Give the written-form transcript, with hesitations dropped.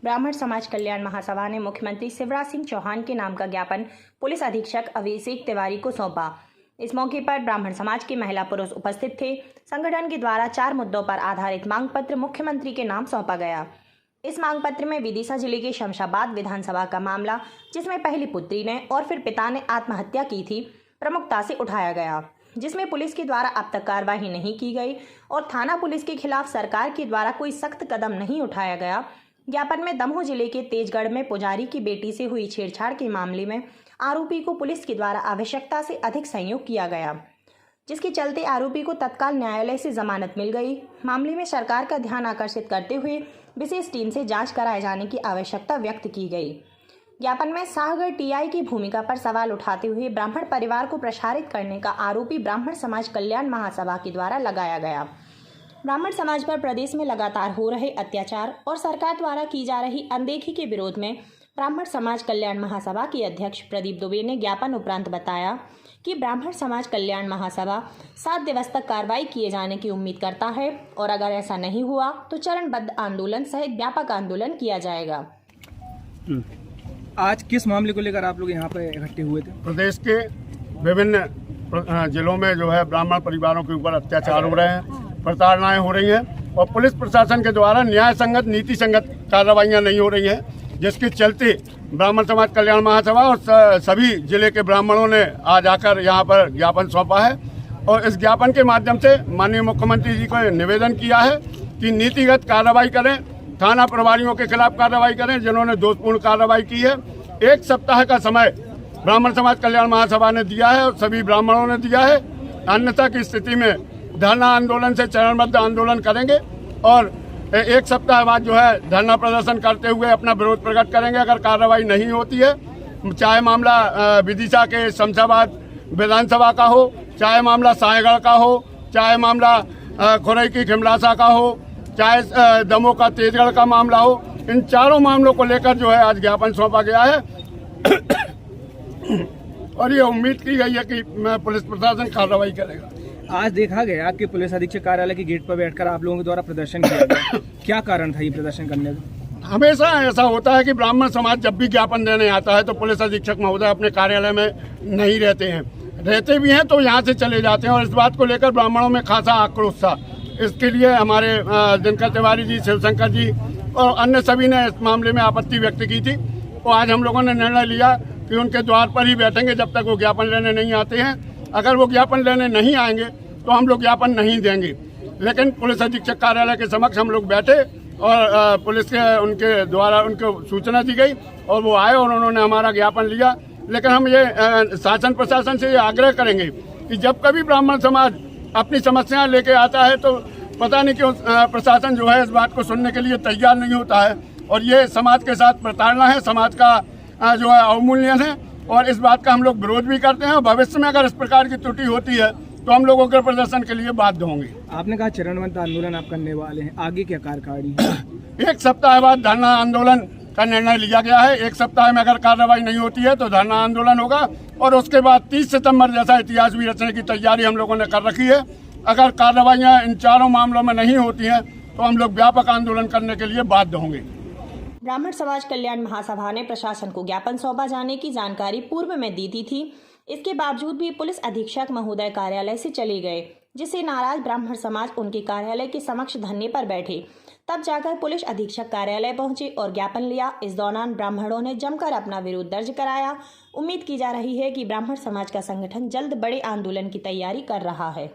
ब्राह्मण समाज कल्याण महासभा ने मुख्यमंत्री शिवराज सिंह चौहान के नाम का ज्ञापन पुलिस अधीक्षक अभिषेक तिवारी को सौंपा। इस मौके पर ब्राह्मण समाज के महिला पुरुष उपस्थित थे। संगठन के द्वारा 4 मुद्दों पर आधारित मांग पत्र मुख्यमंत्री के नाम सौंपा गया। इस मांग पत्र में विदिशा जिले के शमशाबाद विधानसभा का मामला, जिसमें पहली पुत्री ने और फिर पिता ने आत्महत्या की थी, प्रमुखता से उठाया गया, जिसमें पुलिस के द्वारा अब तक कार्रवाई नहीं की गई और थाना पुलिस के खिलाफ सरकार के द्वारा कोई सख्त कदम नहीं उठाया गया। ज्ञापन में दमोह जिले के तेजगढ़ में पुजारी की बेटी से हुई छेड़छाड़ के मामले में आरोपी को पुलिस के द्वारा आवश्यकता से अधिक सहयोग किया गया, जिसके चलते आरोपी को तत्काल न्यायालय से जमानत मिल गई। मामले में सरकार का ध्यान आकर्षित करते हुए विशेष टीम से जांच कराए जाने की आवश्यकता व्यक्त की गई। ज्ञापन में शाहगढ़ टीआई की भूमिका पर सवाल उठाते हुए ब्राह्मण परिवार को प्रसारित करने का आरोपी ब्राह्मण समाज कल्याण महासभा के द्वारा लगाया गया। ब्राह्मण समाज पर प्रदेश में लगातार हो रहे अत्याचार और सरकार द्वारा की जा रही अनदेखी के विरोध में ब्राह्मण समाज कल्याण महासभा के अध्यक्ष प्रदीप दुबे ने ज्ञापन उपरांत बताया कि ब्राह्मण समाज कल्याण महासभा 7 दिवस तक कार्रवाई किए जाने की उम्मीद करता है और अगर ऐसा नहीं हुआ तो चरणबद्ध आंदोलन सहित व्यापक आंदोलन किया जाएगा। आज किस मामले को लेकर आप लोग यहाँ पे इकट्ठे हुए थे? प्रदेश के विभिन्न जिलों में जो है ब्राह्मण परिवारों के ऊपर अत्याचार हो रहे हैं, प्रताड़नाएं हो रही हैं और पुलिस प्रशासन के द्वारा न्याय संगत नीति संगत कार्रवाइयाँ नहीं हो रही हैं, जिसके चलते ब्राह्मण समाज कल्याण महासभा और सभी जिले के ब्राह्मणों ने आज आकर यहाँ पर ज्ञापन सौंपा है और इस ज्ञापन के माध्यम से माननीय मुख्यमंत्री जी को निवेदन किया है कि नीतिगत कार्रवाई करें, थाना प्रभारियों के खिलाफ कार्रवाई करें जिन्होंने दोषपूर्ण कार्रवाई की है। 1 सप्ताह का समय ब्राह्मण समाज कल्याण महासभा ने दिया है और सभी ब्राह्मणों ने दिया है, अन्यथा की स्थिति में धरना आंदोलन से चरणबद्ध आंदोलन करेंगे और 1 सप्ताह बाद जो है धरना प्रदर्शन करते हुए अपना विरोध प्रकट करेंगे। अगर कार्रवाई नहीं होती है, चाहे मामला विदिशा के शमशाबाद विधानसभा का हो, चाहे मामला शाहगढ़ का हो, चाहे मामला खुरई की खिमलासा का हो, चाहे दमोह का तेजगढ़ का मामला हो, इन चारों मामलों को लेकर जो है आज ज्ञापन सौंपा गया है और ये उम्मीद की गई है कि पुलिस प्रशासन कार्रवाई करेगा। आज देखा गया कि पुलिस अधीक्षक कार्यालय के गेट पर बैठकर आप लोगों के द्वारा प्रदर्शन किया गया। क्या कारण था ये प्रदर्शन करने का? हमेशा ऐसा होता है कि ब्राह्मण समाज जब भी ज्ञापन देने आता है तो पुलिस अधीक्षक महोदय अपने कार्यालय में नहीं रहते हैं, रहते भी हैं तो यहाँ से चले जाते हैं और इस बात को लेकर ब्राह्मणों में खासा आक्रोश था। इसके लिए हमारे दिनकर तिवारी जी, शिवशंकर जी और अन्य सभी ने इस मामले में आपत्ति व्यक्त की थी। तो आज हम लोगों ने निर्णय लिया कि उनके द्वार पर ही बैठेंगे जब तक वो ज्ञापन लेने नहीं आते हैं। अगर वो ज्ञापन लेने नहीं आएंगे तो हम लोग ज्ञापन नहीं देंगे, लेकिन पुलिस अधीक्षक कार्यालय के समक्ष हम लोग बैठे और पुलिस के उनके द्वारा उनको सूचना दी गई और वो आए और उन्होंने हमारा ज्ञापन लिया। लेकिन हम ये शासन प्रशासन से ये आग्रह करेंगे कि जब कभी ब्राह्मण समाज अपनी समस्याएं लेके आता है तो पता नहीं क्यों प्रशासन जो है इस बात को सुनने के लिए तैयार नहीं होता है और ये समाज के साथ प्रताड़ना है, समाज का जो है अवमूल्यन है और इस बात का हम लोग विरोध भी करते हैं। भविष्य में अगर इस प्रकार की त्रुटि होती है तो हम लोगों के प्रदर्शन के लिए बाध्य होंगे। आपने कहा चरणबद्ध आंदोलन आप करने वाले हैं, आगे क्या कार्यकारिणी है? 1 सप्ताह बाद धरना आंदोलन का निर्णय लिया गया है। 1 सप्ताह में अगर कार्रवाई नहीं होती है तो धरना आंदोलन होगा और उसके बाद 30 सितंबर जैसा इतिहास भी रचने की तैयारी हम लोगों ने कर रखी है। अगर कार्रवाइयाँ इन चारों मामलों में नहीं होती हैं तो हम लोग व्यापक आंदोलन करने के लिए बाध्य होंगे। ब्राह्मण समाज कल्याण महासभा ने प्रशासन को ज्ञापन सौंपा जाने की जानकारी पूर्व में दी थी। इसके बावजूद भी पुलिस अधीक्षक महोदय कार्यालय से चले गए, जिससे नाराज ब्राह्मण समाज उनके कार्यालय के समक्ष धरने पर बैठे। तब जाकर पुलिस अधीक्षक कार्यालय पहुंचे और ज्ञापन लिया। इस दौरान ब्राह्मणों ने जमकर अपना विरोध दर्ज कराया। उम्मीद की जा रही है कि ब्राह्मण समाज का संगठन जल्द बड़े आंदोलन की तैयारी कर रहा है।